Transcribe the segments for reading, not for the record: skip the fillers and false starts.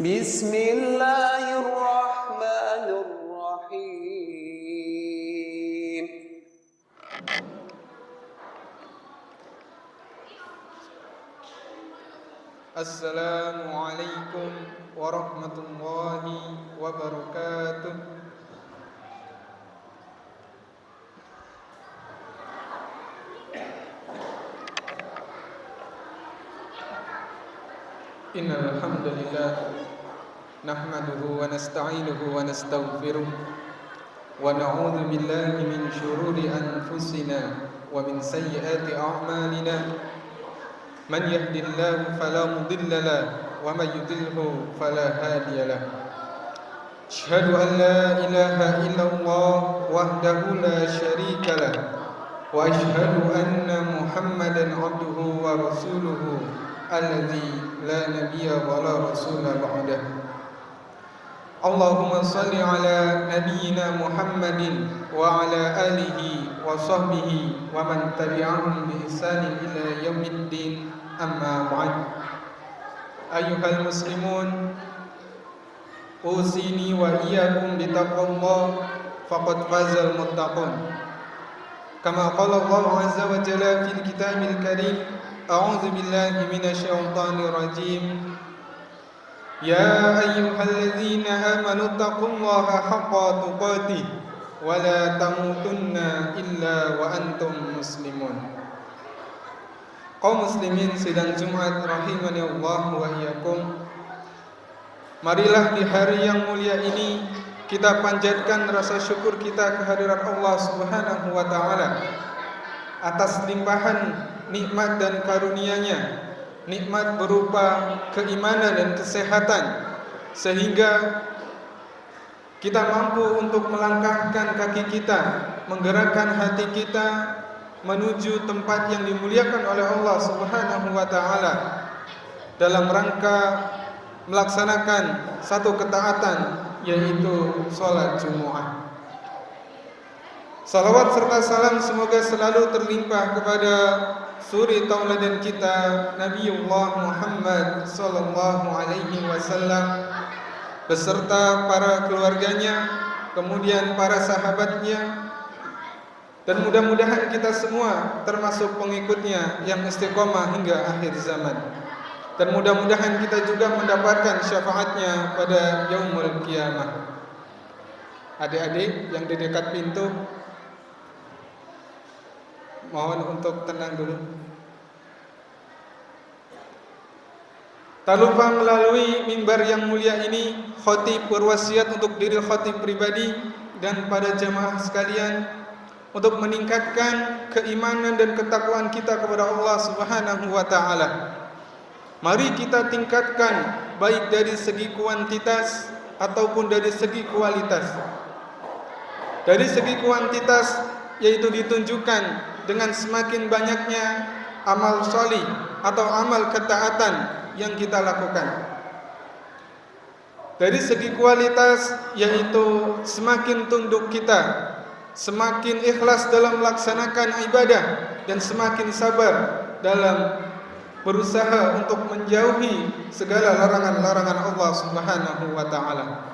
بسم الله الرحمن الرحيم السلام عليكم ورحمة الله وبركاته. إن الحمد لله نحمده ونستعينه ونستغفره ونعوذ بالله من شرور أنفسنا ومن سيئات أعمالنا من يهد الله فلا مضل له ومن يضلل فلا هادي له. أشهد أن لا إله إلا الله وحده لا شريك له وأشهد أن محمدا عبده ورسوله الذي لا نبي ولا رسول بعده. اللهم صل على نبينا محمد وعلى آله وصحبه ومن تبعهم بإحسان إلى يوم الدين. أما بعد. أيها المسلمون، أوصيني وإياكم بتقوى الله فقد فاز المتقون. كما قال الله عز وجل في الكتاب الكريم: أعوذ بالله من الشيطان الرجيم. يا أيها الذين آمنوا اتقوا الله حق تقاته ولا تموتن إلا وأنتم مسلمون. Kaum muslimin sidang Jumat rahimani Allah wa iyyakum. Marilah di hari yang mulia ini kita panjatkan rasa syukur kita kehadirat Allah Subhanahu wa taala atas limpahan nikmat dan karunia-Nya, nikmat berupa keimanan dan kesehatan, sehingga kita mampu untuk melangkahkan kaki kita, menggerakkan hati kita menuju tempat yang dimuliakan oleh Allah Subhanahu wa taala dalam rangka melaksanakan satu ketaatan, yaitu salat Jumat. Salawat serta salam semoga selalu terlimpah kepada suri tauladan kita Nabiullah Muhammad sallallahu alaihi wasallam beserta para keluarganya, kemudian para sahabatnya, dan mudah-mudahan kita semua termasuk pengikutnya yang istiqomah hingga akhir zaman. Dan mudah-mudahan kita juga mendapatkan syafaatnya pada yaumul qiyamah. Adik-adik yang di dekat pintu, mohon untuk tenang dulu. Tak lupa melalui mimbar yang mulia ini, khatib berwasiat untuk diri khatib pribadi dan pada jamaah sekalian untuk meningkatkan keimanan dan ketakwaan kita kepada Allah Subhanahu wa taala. Mari kita tingkatkan baik dari segi kuantitas ataupun dari segi kualitas. Dari segi kuantitas yaitu ditunjukkan dengan semakin banyaknya amal sholih atau amal ketaatan yang kita lakukan. Dari segi kualitas yaitu semakin tunduk kita, semakin ikhlas dalam melaksanakan ibadah, dan semakin sabar dalam berusaha untuk menjauhi segala larangan-larangan Allah Subhanahu wa taala.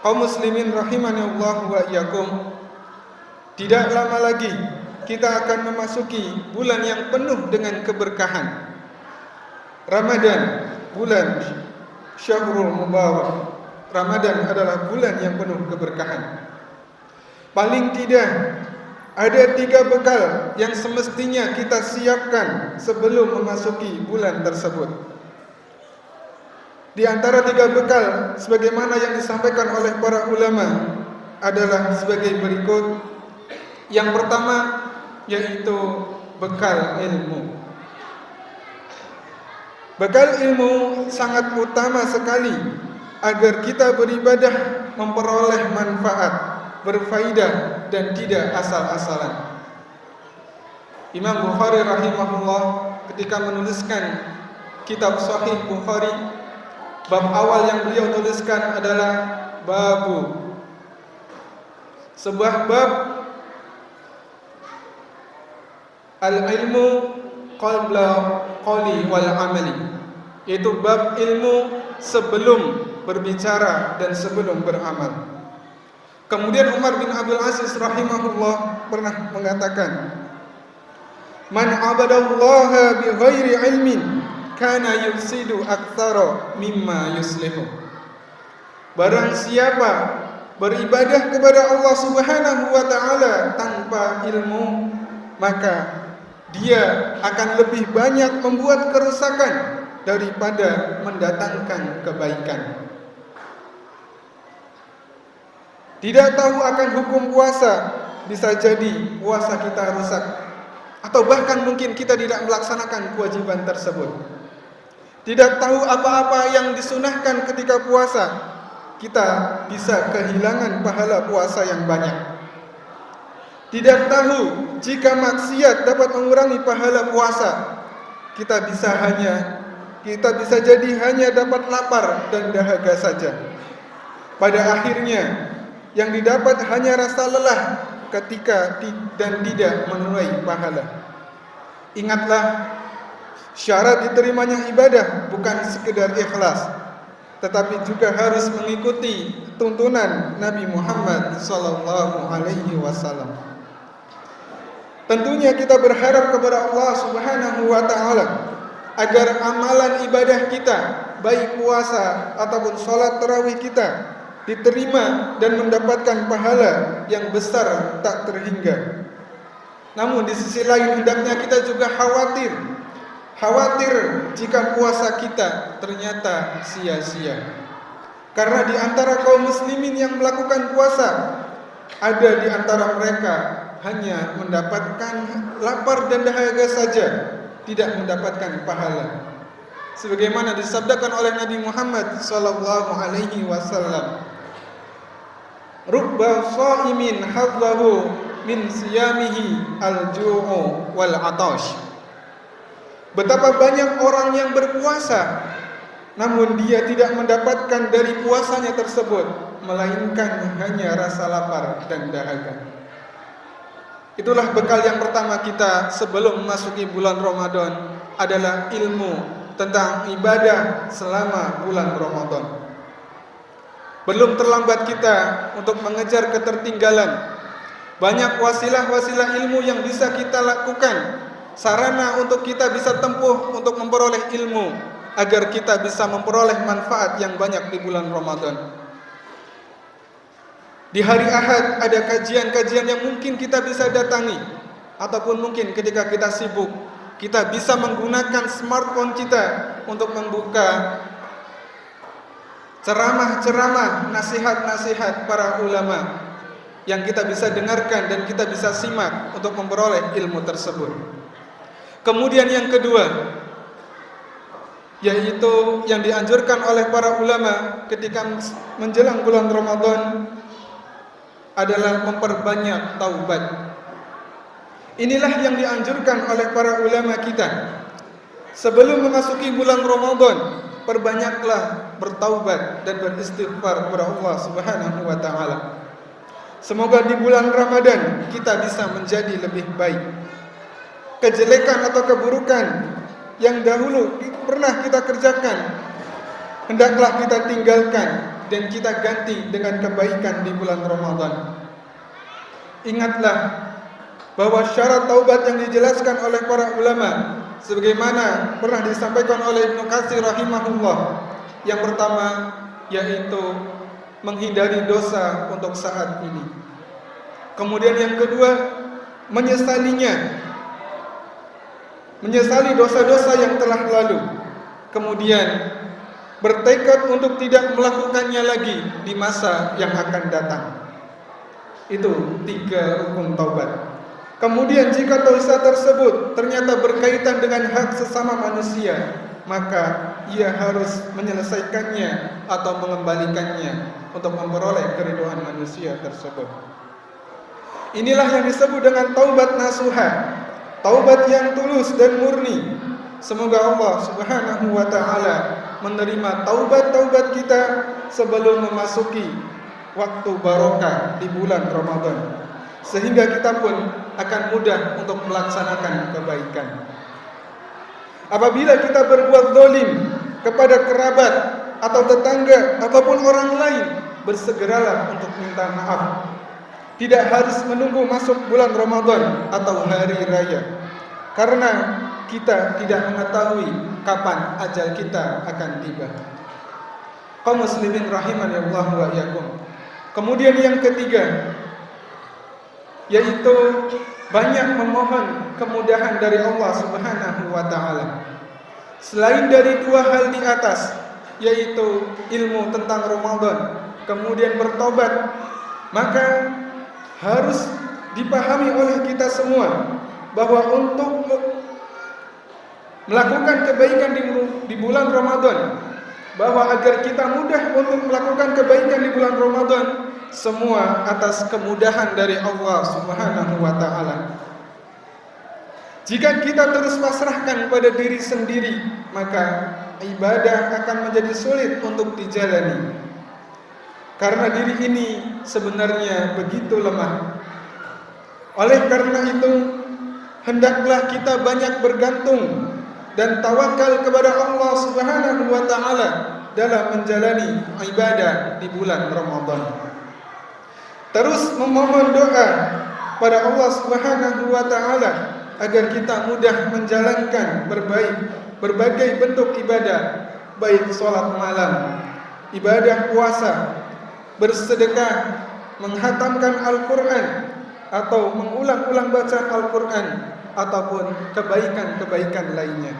Kaum muslimin rahimani Allah wa iyyakum, tidak lama lagi kita akan memasuki bulan yang penuh dengan keberkahan. Ramadan, bulan Syahrul Mubarak. Ramadan adalah bulan yang penuh keberkahan. Paling tidak ada 3 bekal yang semestinya kita siapkan sebelum memasuki bulan tersebut. Di antara 3 bekal sebagaimana yang disampaikan oleh para ulama adalah sebagai berikut. Yang pertama yaitu bekal ilmu. Bekal ilmu sangat utama sekali agar kita beribadah memperoleh manfaat, berfaidah, dan tidak asal-asalan. Imam Bukhari rahimahullah ketika menuliskan kitab Sahih Bukhari, bab awal yang beliau tuliskan adalah babu, sebuah bab al-ilmu qabla qawli wal amali, yaitu bab ilmu sebelum berbicara dan sebelum beramal. Kemudian Umar bin Abdul Aziz rahimahullah pernah mengatakan, "Man abadallaha bi ghairi ilmin kana yufsidu aktsara mimma yuslihu." Barang siapa beribadah kepada Allah Subhanahu wa taala tanpa ilmu, maka dia akan lebih banyak membuat kerusakan daripada mendatangkan kebaikan. Tidak tahu akan hukum puasa, bisa jadi puasa kita rusak, atau bahkan mungkin kita tidak melaksanakan kewajiban tersebut. Tidak tahu apa-apa yang disunahkan ketika puasa, kita bisa kehilangan pahala puasa yang banyak. Tidak tahu jika maksiat dapat mengurangi pahala puasa, kita bisa jadi hanya dapat lapar dan dahaga saja. Pada akhirnya yang didapat hanya rasa lelah ketika dan tidak menuai pahala. Ingatlah, syarat diterimanya ibadah bukan sekedar ikhlas, tetapi juga harus mengikuti tuntunan Nabi Muhammad sallallahu alaihi wasallam. Tentunya kita berharap kepada Allah Subhanahu wa taala agar amalan ibadah kita, baik puasa ataupun salat tarawih kita, diterima dan mendapatkan pahala yang besar tak terhingga. Namun di sisi lain hendaknya kita juga khawatir jika puasa kita ternyata sia-sia. Karena di antara kaum muslimin yang melakukan puasa, ada di antara mereka hanya mendapatkan lapar dan dahaga saja, tidak mendapatkan pahala. Sebagaimana disabdakan oleh Nabi Muhammad sallallahu alaihi wasallam, "Rubba shaimin hadzahu min siyamihi al-ju'u wal 'atash." Betapa banyak orang yang berpuasa namun dia tidak mendapatkan dari puasanya tersebut melainkan hanya rasa lapar dan dahaga. Itulah bekal yang pertama kita sebelum memasuki bulan Ramadan, adalah ilmu tentang ibadah selama bulan Ramadan. Belum terlambat kita untuk mengejar ketertinggalan. Banyak wasilah-wasilah ilmu yang bisa kita lakukan, sarana untuk kita bisa tempuh untuk memperoleh ilmu, agar kita bisa memperoleh manfaat yang banyak di bulan Ramadan. Di hari Ahad ada kajian-kajian yang mungkin kita bisa datangi, ataupun mungkin ketika kita sibuk, kita bisa menggunakan smartphone kita untuk membuka ceramah-ceramah, nasihat-nasihat para ulama yang kita bisa dengarkan dan kita bisa simak untuk memperoleh ilmu tersebut. Kemudian yang kedua, yaitu yang dianjurkan oleh para ulama ketika menjelang bulan Ramadan, adalah memperbanyak taubat. Inilah yang dianjurkan oleh para ulama kita. Sebelum memasuki bulan Ramadan, perbanyaklah bertaubat dan beristighfar kepada Allah Subhanahu wa taala. Semoga di bulan Ramadan kita bisa menjadi lebih baik. Kejelekan atau keburukan yang dahulu pernah kita kerjakan, hendaklah kita tinggalkan dan kita ganti dengan kebaikan di bulan Ramadan. Ingatlah bahwa syarat taubat yang dijelaskan oleh para ulama, sebagaimana pernah disampaikan oleh Ibnu Katsir rahimahullah, yang pertama yaitu menghindari dosa untuk saat ini. Kemudian yang kedua, menyesali dosa-dosa yang telah lalu. Kemudian bertekad untuk tidak melakukannya lagi di masa yang akan datang. Itu 3 rukun taubat. Kemudian jika dosa tersebut ternyata berkaitan dengan hak sesama manusia, maka ia harus menyelesaikannya atau mengembalikannya untuk memperoleh keridhaan manusia tersebut. Inilah yang disebut dengan taubat nasuha, taubat yang tulus dan murni. Semoga Allah Subhanahu wa taala menerima taubat-taubat kita sebelum memasuki waktu barokah di bulan Ramadan, sehingga kita pun akan mudah untuk melaksanakan kebaikan. Apabila kita berbuat zalim kepada kerabat, atau tetangga ataupun orang lain, bersegeralah untuk minta maaf. Tidak harus menunggu masuk bulan Ramadan atau hari raya, karena kita tidak mengetahui kapan ajal kita akan tiba. Kaum muslimin rahimani Allah wa iyyakum. Kemudian yang ketiga, yaitu banyak memohon kemudahan dari Allah Subhanahu wa taala. Selain dari dua hal di atas, yaitu ilmu tentang Ramadan, kemudian bertobat, maka harus dipahami oleh kita semua bahwa untuk melakukan kebaikan di bulan Ramadan, bahwa agar kita mudah untuk melakukan kebaikan di bulan Ramadan, semua atas kemudahan dari Allah Subhanahu wa taala. Jika kita terus pasrahkan pada diri sendiri, maka ibadah akan menjadi sulit untuk dijalani. Karena diri ini sebenarnya begitu lemah. Oleh karena itu, hendaklah kita banyak bergantung dan tawakal kepada Allah Subhanahu wa taala dalam menjalani ibadah di bulan Ramadan. Terus memohon doa pada Allah Subhanahu wa taala agar kita mudah menjalankan berbagai bentuk ibadah, baik salat malam, ibadah puasa, bersedekah, menghatamkan Al-Qur'an atau mengulang-ulang bacaan Al-Qur'an ataupun kebaikan-kebaikan lainnya.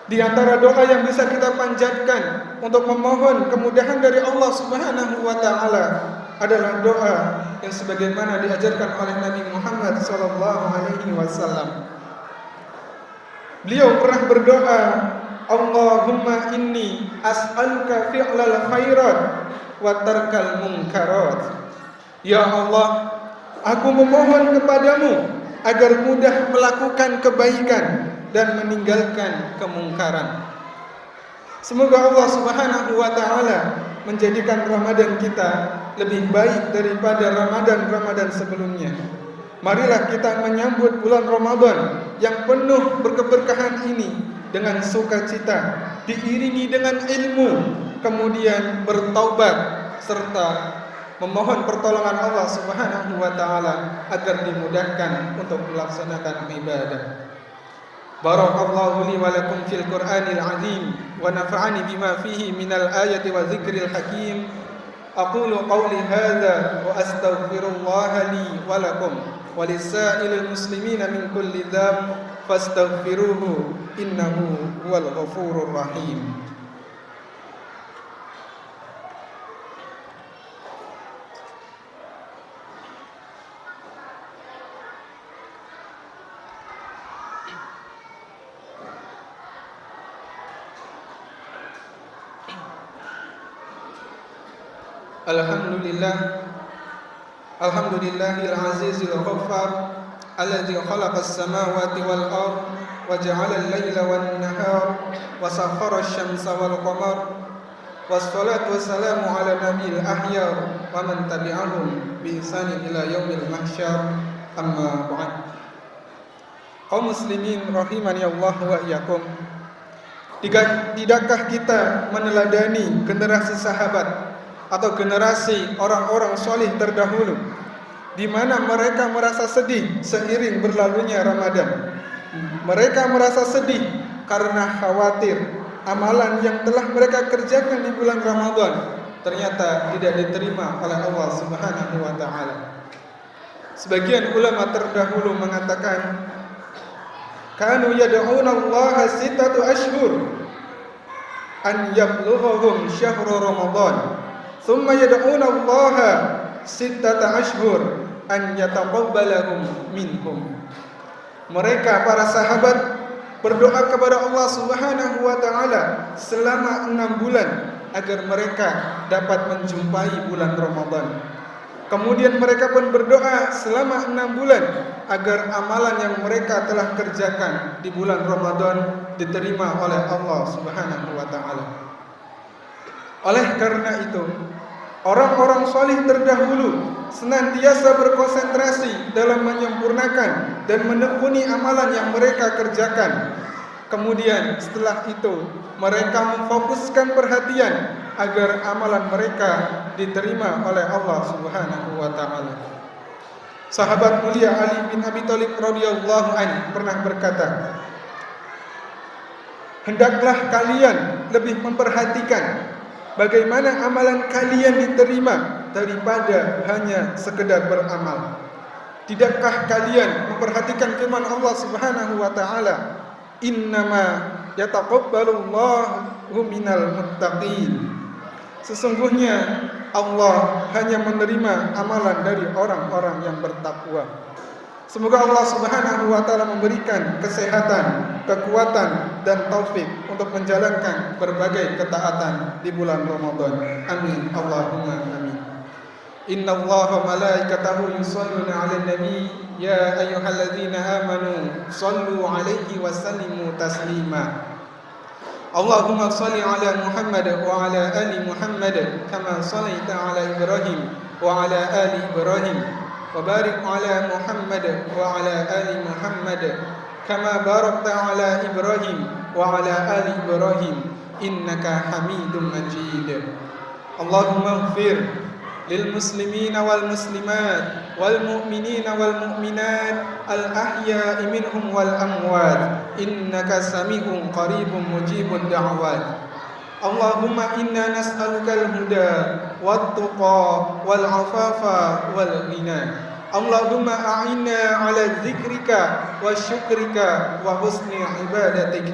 Di antara doa yang bisa kita panjatkan untuk memohon kemudahan dari Allah Subhanahu wa taala adalah doa yang sebagaimana diajarkan oleh Nabi Muhammad SAW. Beliau pernah berdoa, Allahumma inni as'aluka fi'lal khairat wa tarkal munkarat. Ya Allah, aku memohon kepadamu agar mudah melakukan kebaikan dan meninggalkan kemungkaran. Semoga Allah Subhanahu wa taala menjadikan Ramadan kita lebih baik daripada Ramadan-Ramadan sebelumnya. Marilah kita menyambut bulan Ramadan yang penuh berkeberkahan ini dengan sukacita, diiringi dengan ilmu, kemudian bertaubat serta memohon pertolongan Allah Subhanahu wa taala agar dimudahkan untuk melaksanakan ibadah. Barakallahu li wa lakum fil Qur'anil azim wa nafa'ani bima fihi minal ayati wa dzikril hakim. Aqulu qawli hadza wa astaghfirullaha li wa lakum wa lisa'ilil muslimina min kulli dzamb fastaghfiruhu innahu huwal ghafurur rahim. Alhamdulillahil azizil ghaffar alladzi khalaqas samawati wal ard wa ja'ala al-laila wan nahar wa sakhkhara asy-syamsa wal qamar wassalatu wassalamu ala nabiyil ahyar wa man tabi'ahum bi ihsanin ila yaumil mahsyar, amma ba'd. Kaum muslimin rahimani Allah wa iyyakum. Tidakkah kita meneladani generasi sahabat atau generasi orang-orang solih terdahulu, di mana mereka merasa sedih seiring berlalunya Ramadan. Mereka merasa sedih karena khawatir amalan yang telah mereka kerjakan di bulan Ramadan ternyata tidak diterima oleh Allah Subhanahu wa taala. Sebagian ulama terdahulu mengatakan, kanu yad'una Allah sittatu ashhur an yablughahum syahru Ramadan. Thumma yad'una Allah sittata ashhur an yataqabbalahum minhum. Mereka para sahabat berdoa kepada Allah Subhanahu wa taala selama 6 bulan agar mereka dapat menjumpai bulan Ramadan. Kemudian mereka pun berdoa selama 6 bulan agar amalan yang mereka telah kerjakan di bulan Ramadan diterima oleh Allah Subhanahu wa taala. Oleh karena itu, orang-orang salih terdahulu senantiasa berkonsentrasi dalam menyempurnakan dan menekuni amalan yang mereka kerjakan. Kemudian setelah itu mereka memfokuskan perhatian agar amalan mereka diterima oleh Allah Subhanahu wa taala. Sahabat mulia Ali bin Abi Thalib radhiyallahu anhu pernah berkata, hendaklah kalian lebih memperhatikan bagaimana amalan kalian diterima daripada hanya sekedar beramal. Tidakkah kalian memperhatikan firman Allah Subhanahu wa taala, innama yataqabbalullahu minal muttaqin. Sesungguhnya Allah hanya menerima amalan dari orang-orang yang bertakwa. Semoga Allah Subhanahu wa taala memberikan kesehatan, kekuatan dan taufik untuk menjalankan berbagai ketaatan di bulan Ramadan. Amin. Allahumma amin. Innallaha wa malaikatahu yusholluna 'alan nabi ya ayyuhalladzina amanu shallu 'alaihi wa sallimu taslima. Allahumma shalli 'ala Muhammad wa 'ala ali Muhammad kama shallaita 'ala Ibrahim wa 'ala ali Ibrahim wa barik 'ala Muhammad wa 'ala ali Muhammad kama barakta 'ala Ibrahim wa 'ala ali Ibrahim innaka Hamidum Majid. Allahumma ighfir للمسلمين والمسلمات والمؤمنين والمؤمنات الأحياء منهم والأموات إنك سميع قريب مجيب الدعوات. اللهم إنا نسألك الهدى والتقى والعفاف والغنى. اللهم أعنا على ذكرك وشكرك وحسن عبادتك.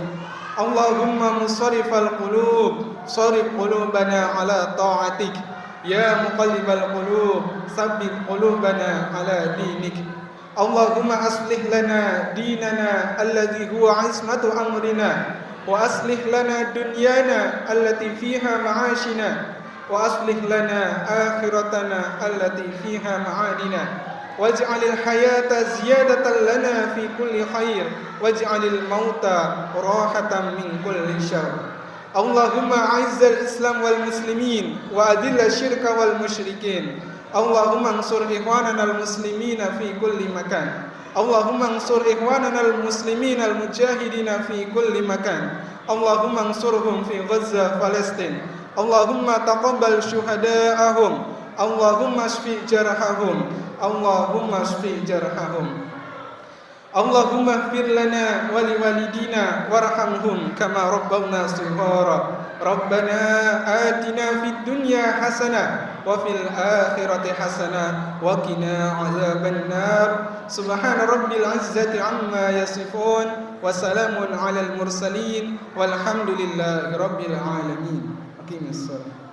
اللهم مصرف القلوب صرف قلوبنا على طاعتك. يا مقلب القلوب ثبت قلوبنا على دينك. اللهم أصلح لنا ديننا الذي هو عصمة أمرنا وأصلح لنا دنيانا التي فيها معاشنا وأصلح لنا آخرتنا التي فيها معادنا واجعل الحياة زيادة لنا في كل خير واجعل الموت راحة من كل شر. اللهم أعز الإسلام والمسلمين وأذل الشرك والمشركين. اللهم انصر إخواننا المسلمين في كل مكان. اللهم انصر إخواننا المسلمين المجاهدين في كل مكان. اللهم انصرهم في غزة فلسطين. اللهم تقبل شهداءهم. اللهم اشف جرحهم. اللهم اشف جرحهم. اللهم اغفر لنا ولوالدينا وارحمهم كما ربونا صغارا. ربنا آتنا في الدنيا حسنة وفي الآخرة حسنة وقنا عذاب النار. سبحان رب العزة عما يصفون وسلام على المرسلين والحمد لله رب العالمين. أقيم الصلاة.